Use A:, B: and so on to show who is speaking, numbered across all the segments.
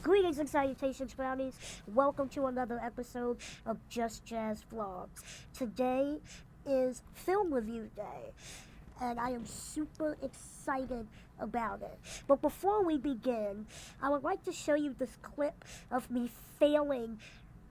A: Greetings and salutations, brownies. Welcome to another episode of Just Jazz Vlogs. Today is film review day, and I am super excited about it. But before we begin, I would like to show you this clip of me failing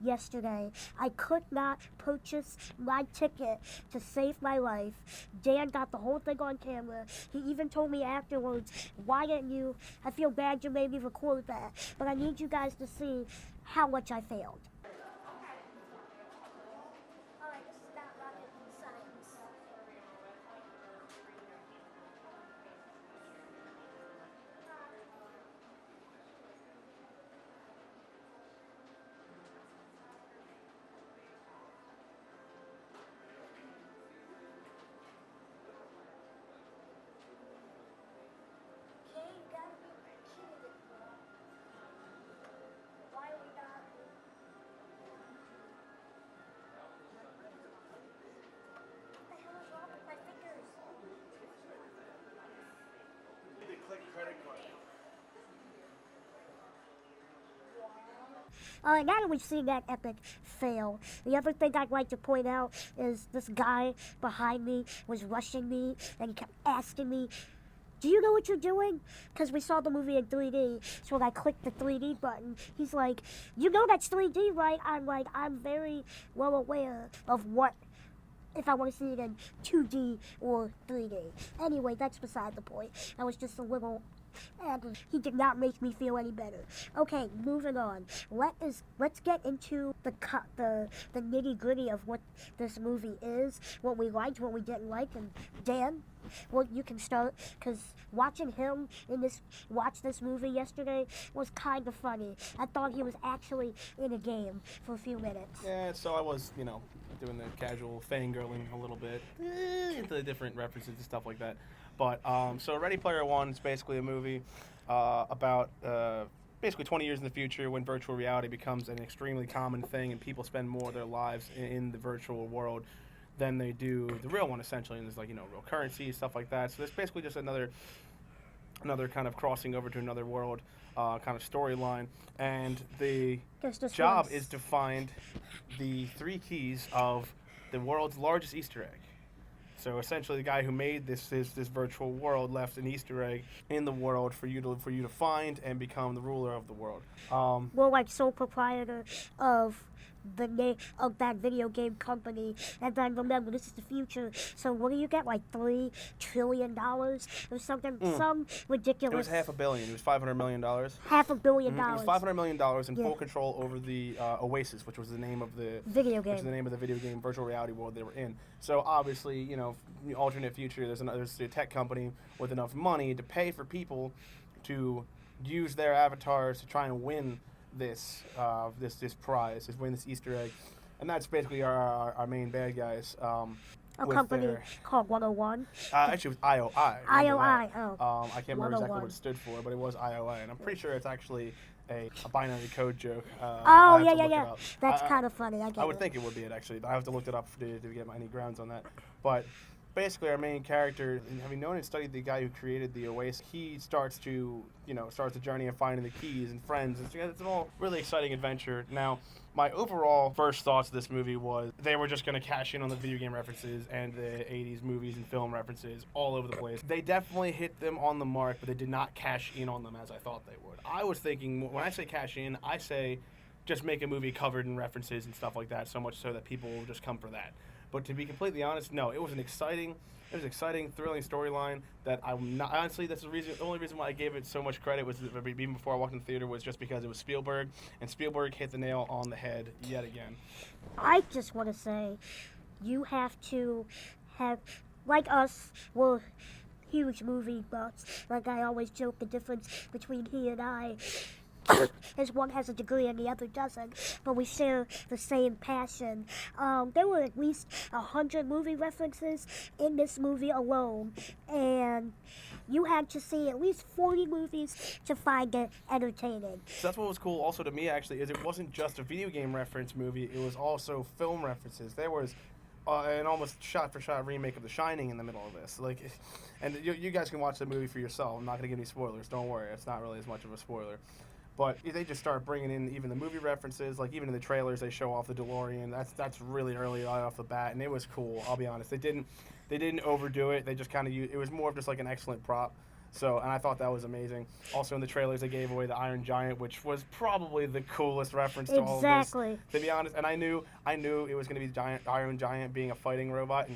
A: yesterday. I could not purchase my ticket to save my life. Dan got the whole thing on camera. He even told me afterwards, why didn't you? I feel bad you made me record that, but I need you guys to see how much I failed. Alright, this is not rocket science. Alright, now that we've seen that epic fail, the other thing I'd like to point out is this guy behind me was rushing me and he kept asking me, do you know what you're doing? Because we saw the movie in 3D, so when I clicked the 3D button, he's like, you know that's 3D, right? I'm like, I'm very well aware of what, if I want to see it in 2D or 3D. Anyway, that's beside the point. That was just a little, and he did not make me feel any better. Okay, moving on. Let's get into the nitty gritty of what this movie is, what we liked, what we didn't like, and Dan, well, you can start, because watching him watch this movie yesterday was kind of funny. I thought he was actually in a game for a few minutes.
B: Yeah, so I was, doing the casual fangirling a little bit into the different references and stuff like that. But, so Ready Player One is basically a movie about basically 20 years in the future when virtual reality becomes an extremely common thing and people spend more of their lives in the virtual world than they do the real one, essentially. And there's real currency, stuff like that. So there's basically just another kind of crossing over to another world kind of storyline. And the job is to find the 3 keys of the world's largest Easter egg. So essentially, the guy who made this virtual world left an Easter egg in the world for you to find and become the ruler of the world.
A: Well, like sole proprietor of the name of that video game company, and then remember, this is the future, so what do you get, like $3 trillion or something, some ridiculous.
B: It was $500 million. It was $500 million.
A: $500 million.
B: It was $500 million in full control over the Oasis, which was the name of the
A: video game.
B: Which is the name of the video game virtual reality world they were in. So obviously, alternate future, there's a tech company with enough money to pay for people to use their avatars to try and win this prize, to win this Easter egg, and that's basically our main bad guys.
A: A company called 101.
B: Actually, it was IOI.
A: IOI.
B: I can't remember exactly what it stood for, but it was IOI, and I'm pretty sure it's actually a binary code joke.
A: Yeah. That's kind of funny.
B: I would think it would be it, actually. I have to look it up to get any grounds on that. But basically, our main character, having known and studied the guy who created the Oasis, he starts the journey of finding the keys and friends. It's an all really exciting adventure. Now, my overall first thoughts of this movie was they were just going to cash in on the video game references and the 80s movies and film references all over the place. They definitely hit them on the mark, but they did not cash in on them as I thought they would. I was thinking, when I say cash in, I say just make a movie covered in references and stuff like that, so much so that people will just come for that. But to be completely honest, no, it was an exciting, thrilling storyline that I'm not. Honestly, that's the only reason why I gave it so much credit was even before I walked in the theater was just because it was Spielberg, and Spielberg hit the nail on the head yet again.
A: I just want to say, you have to have, like us, we're huge movie buffs. Like I always joke, the difference between he and I is one has a degree and the other doesn't, but we share the same passion. There were at least 100 movie references in this movie alone, and you had to see at least 40 movies to find it entertaining.
B: So that's what was cool also to me, actually, is it wasn't just a video game reference movie, it was also film references. There was an almost shot-for-shot remake of The Shining in the middle of this. And you guys can watch the movie for yourself. I'm not going to give any spoilers, don't worry. It's not really as much of a spoiler. But they just start bringing in even the movie references, like even in the trailers they show off the DeLorean. That's really early right off the bat, and it was cool. I'll be honest. They didn't overdo it. They just kind of it was more of just like an excellent prop. So, and I thought that was amazing. Also in the trailers they gave away the Iron Giant, which was probably the coolest reference to all of this.
A: Exactly.
B: To be honest, and I knew it was going to be Iron Giant being a fighting robot, and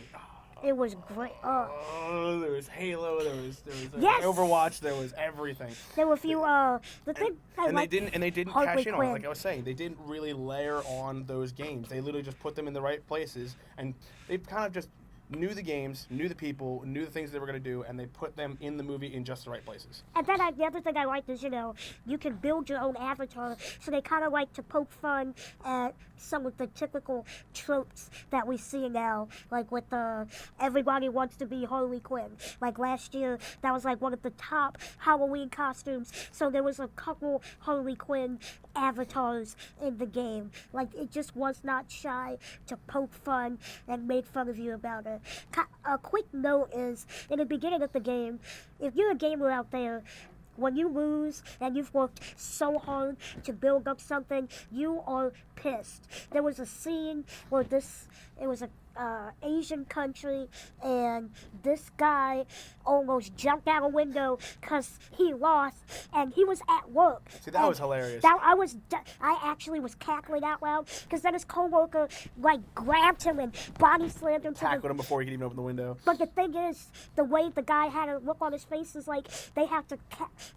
A: It was great.
B: there was Halo, there was
A: Yes!
B: Overwatch, there was everything.
A: There were a few. The thing I
B: And
A: liked,
B: they didn't
A: Harley
B: cash in on it,
A: Quinn.
B: like I was saying. They didn't really layer on those games. They literally just put them in the right places, and they kind of just knew the games, knew the people, knew the things they were going to do, and they put them in the movie in just the right places.
A: And then the other thing I liked is, you can build your own avatar. So they kind of like to poke fun at some of the typical tropes that we see now, like with everybody wants to be Harley Quinn. Like last year, that was like one of the top Halloween costumes. So there was a couple Harley Quinn avatars in the game. Like it just was not shy to poke fun and make fun of you about it. A quick note is, in the beginning of the game, if you're a gamer out there, when you lose and you've worked so hard to build up something, you are pissed. There was a scene where it was a Asian country, and this guy almost jumped out a window because he lost, and he was at work.
B: See, that was hilarious.
A: I actually was cackling out loud because then his coworker like grabbed him and body slammed him.
B: Tackled him before he could even open the window.
A: But the thing is, the way the guy had a look on his face is like they have to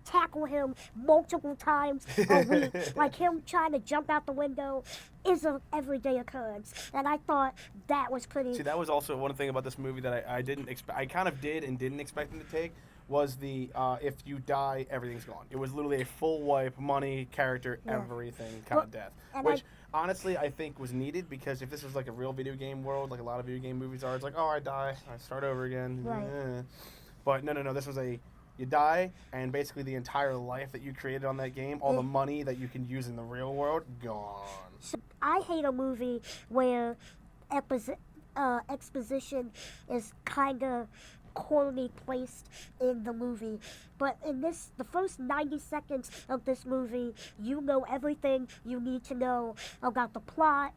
A: tackle him multiple times a week. Like him trying to jump out the window is an everyday occurrence, and I thought that was pretty.
B: See, that was also one thing about this movie that I didn't expect. I kind of did and didn't expect them to take was the if you die, everything's gone. It was literally a full wipe, money, character, everything kind of death. Which honestly I think was needed, because if this was like a real video game world, like a lot of video game movies are, it's like, oh, I die, I start over again.
A: Right.
B: But no, this was you die, and basically the entire life that you created on that game, all the money that you can use in the real world, gone.
A: So I hate a movie where exposition is kind of corny placed in the movie. But in the first 90 seconds of this movie, you know everything you need to know about the plot,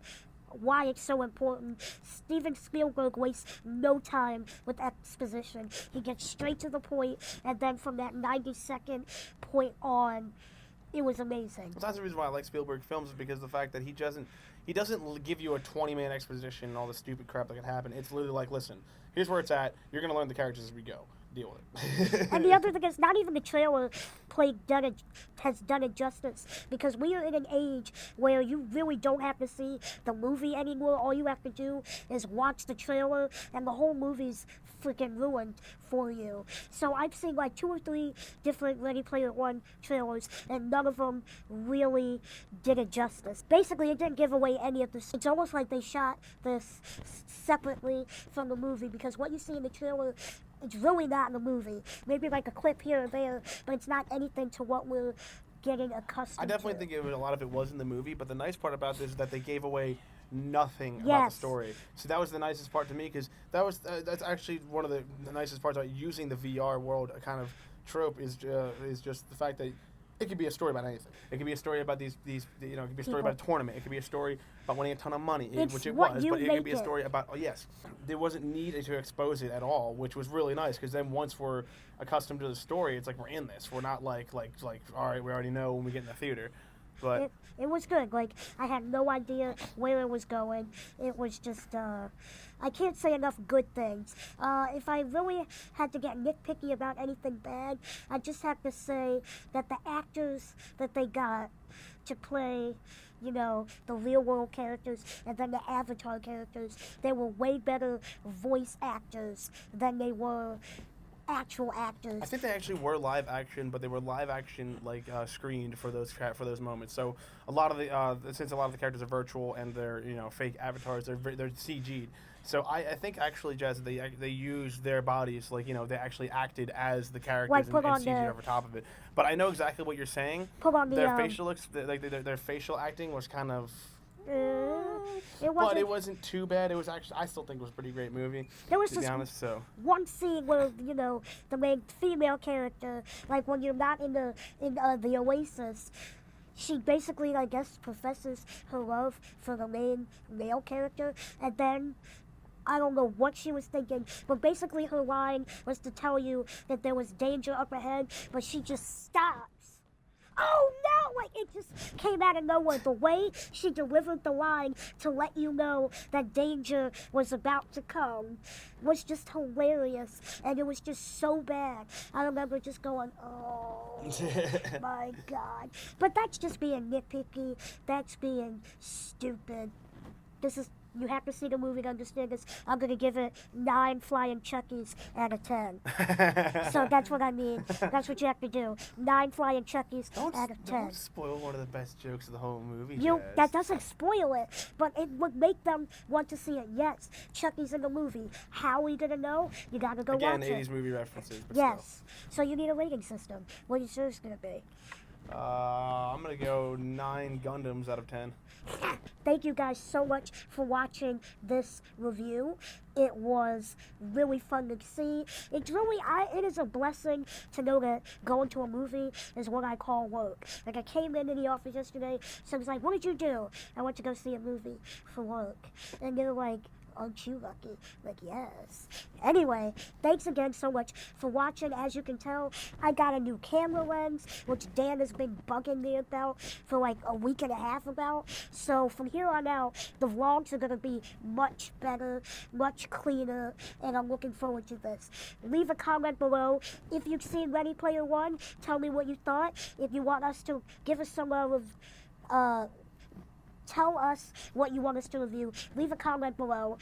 A: why it's so important. Steven Spielberg wastes no time with exposition. He gets straight to the point, and then from that 90-second point on, it was amazing.
B: Well, that's the reason why I like Spielberg films, is because of the fact that he doesn't give you a 20-minute exposition and all the stupid crap that could happen. It's literally like, listen, here's where it's at. You're going to learn the characters as we go. Deal with it.
A: And the other thing is, not even the trailer has done it justice, because we are in an age where you really don't have to see the movie anymore. All you have to do is watch the trailer, and the whole movie's freaking ruined for you. So I've seen like 2 or 3 different Ready Player One trailers, and none of them really did it justice. Basically, it didn't give away any of this. It's almost like they shot this separately from the movie, because what you see in the trailer, it's really not in the movie. Maybe like a clip here or there, but it's not anything to what we're getting accustomed to.
B: I definitely think a lot of it was in the movie, but the nice part about this is that they gave away nothing about the story. So that was the nicest part to me, because that's actually one of the nicest parts about using the VR world kind of trope is just the fact that it could be a story about anything. It could be a story about these it could be a story about a tournament. It could be a story about winning a ton of money, which it was, but it could be a story about, there wasn't need to expose it at all, which was really nice, because then once we're accustomed to the story, it's like we're in this. We're not like all right, we already know when we get in the theater. But
A: it was good. Like, I had no idea where it was going. It was just, I can't say enough good things. If I really had to get nitpicky about anything bad, I just have to say that the actors that they got to play, the real world characters and then the Avatar characters, they were way better voice actors than they were actual actors.
B: I think they actually were live action, but they were live action screened for those moments. So a lot of since a lot of the characters are virtual and they're fake avatars, they're CG'd. So I think actually, Jazz, they used their bodies, they actually acted as the characters and CG'd over top of it. But I know exactly what you're saying. Their facial acting was kind of. But it wasn't too bad. It was actually, I still think it was a pretty great movie.
A: There was
B: to be honest, so
A: one scene where the main female character, like when you're not in the Oasis, she basically, I guess, professes her love for the main male character, and then I don't know what she was thinking, but basically her line was to tell you that there was danger up ahead, but she just stops. Oh no! Like, it just came out of nowhere. The way she delivered the line to let you know that danger was about to come was just hilarious, and it was just so bad. I remember just going, oh my god. But that's just being nitpicky. That's being stupid. You have to see the movie to understand this. I'm going to give it 9 flying Chuckies out of 10. So that's what I mean. That's what you have to do. 9 flying Chuckies out of 10.
B: Don't spoil one of the best jokes of the whole movie,
A: That doesn't spoil it, but it would make them want to see it. Yes, Chucky's in the movie. How are we going to know? You got to go watch it.
B: Again, 80s movie references, but
A: yes. So you need a rating system. What is yours going to be?
B: I'm going to go 9 Gundams out of 10.
A: Thank you guys so much for watching this review. It was really fun to see. It is a blessing to know that going to a movie is what I call work. Like, I came into the office yesterday, so I was like, what did you do? I went to go see a movie for work. And they're like, aren't you lucky? Like, yes. Anyway, thanks again so much for watching. As you can tell, I got a new camera lens, which Dan has been bugging me about for like a week and a half about. So from here on out, the vlogs are going to be much better, much cleaner, and I'm looking forward to this. Leave a comment below. If you've seen Ready Player One, tell me what you thought. If you want us to give us some tell us what you want us to review. Leave a comment below.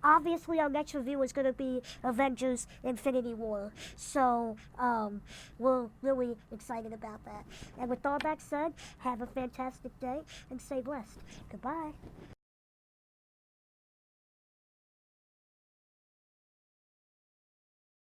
A: Obviously, our next review is going to be Avengers Infinity War. So, we're really excited about that. And with all that said, have a fantastic day and stay blessed. Goodbye.